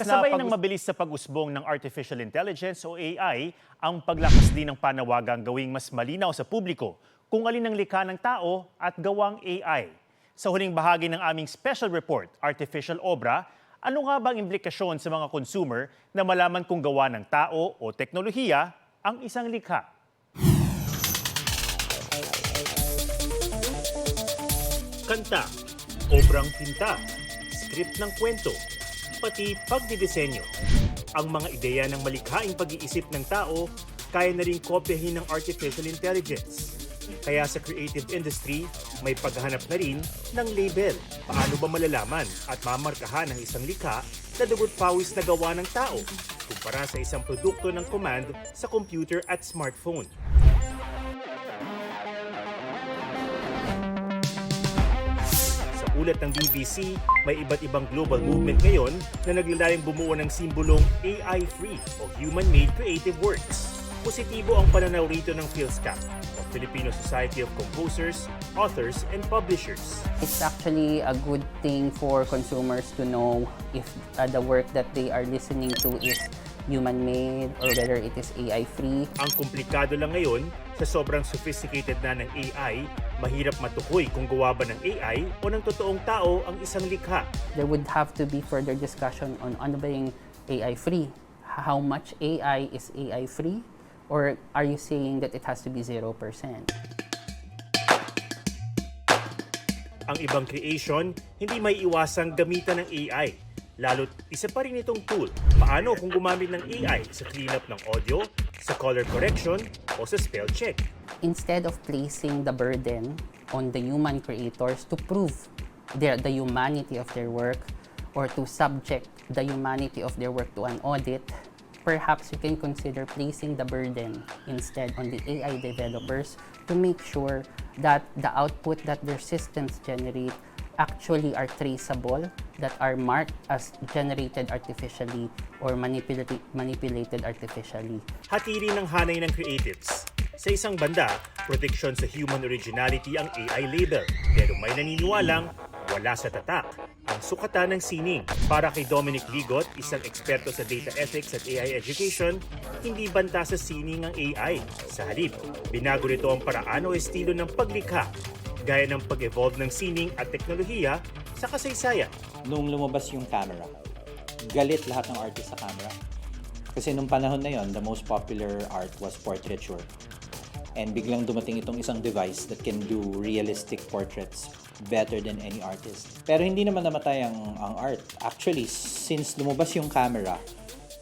Kasabay ng mabilis sa pag-usbong ng artificial intelligence o AI, ang paglakas din ng panawagang gawing mas malinaw sa publiko kung alin ang likha ng tao at gawang AI. Sa huling bahagi ng aming special report, Artificial Obra, ano nga bang implikasyon sa mga consumer na malaman kung gawa ng tao o teknolohiya ang isang likha? Kanta, obrang pinta, script ng kwento, pati pagdidisenyo. Ang mga ideya ng malikhaing pag-iisip ng tao kaya na rin kopyahin ng artificial intelligence. Kaya sa creative industry, may paghahanap na rin ng label. Paano ba malalaman at mamarkahan ang isang likha na dugot pawis na gawa ng tao kumpara sa isang produkto ng command sa computer at smartphone? Ulat ng BBC, may iba't ibang global movement ngayon na naglalayong bumuo ng simbolong AI-free o Human-Made Creative Works. Positibo ang pananaw rito ng PhilSCAP o Filipino Society of Composers, Authors, and Publishers. It's actually a good thing for consumers to know if the work that they are listening to is human-made or whether it is AI-free. Ang komplikado lang ngayon, sa sobrang sophisticated na ng AI, mahirap matukoy kung gawa ba ng AI o ng totoong tao ang isang likha. There would have to be further discussion on ano ba yung AI-free. How much AI is AI-free? Or are you saying that it has to be 0%? Ang ibang creation, hindi may iwasang gamitan ng AI. Lalo't isa pa rin itong tool. Paano kung gumamit ng AI sa cleanup ng audio, sa color correction, o sa spell check? Instead of placing the burden on the human creators to prove the humanity of their work or to subject the humanity of their work to an audit, perhaps you can consider placing the burden instead on the AI developers to make sure that the output that their systems generate actually are traceable, that are marked as generated artificially or manipulated artificially. Hatiri ng hanay ng creatives. Sa isang banda, proteksyon sa human originality ang AI label. Pero may naniniwalang wala sa tatak ang sukatan ng sining. Para kay Dominic Ligot, isang eksperto sa data ethics at AI education, hindi banta sa sining ang AI. Sa halip, binago nito ang paraan o estilo ng paglikha, gaya ng pag-evolve ng sining at teknolohiya sa kasaysayan. Nung lumabas yung camera, galit lahat ng artist sa camera. Kasi nung panahon na yon, the most popular art was portraiture. And biglang dumating itong isang device that can do realistic portraits better than any artist. Pero hindi naman namatay ang art. Actually, since lumabas yung camera,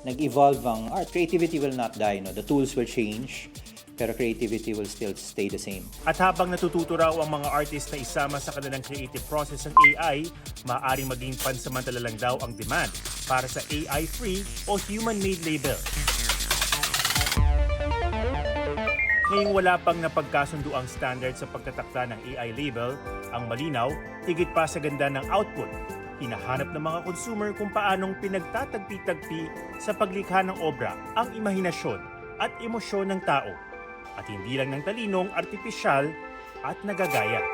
nag-evolve ang art. Creativity will not die. No? The tools will change, pero creativity will still stay the same. At habang natututo raw ang mga artist na isama sa kanilang creative process ng AI, maaaring maging pansamantala lang daw ang demand para sa AI-free o human-made label. Ngayong wala pang napagkasundo ang standard sa pagtatakda ng AI label, ang malinaw, higit pa sa ganda ng output, hinahanap ng mga consumer kung paanong pinagtatagpi-tagpi sa paglikha ng obra ang imahinasyon at emosyon ng tao. At hindi lang ng talinong artipisyal at nagagaya.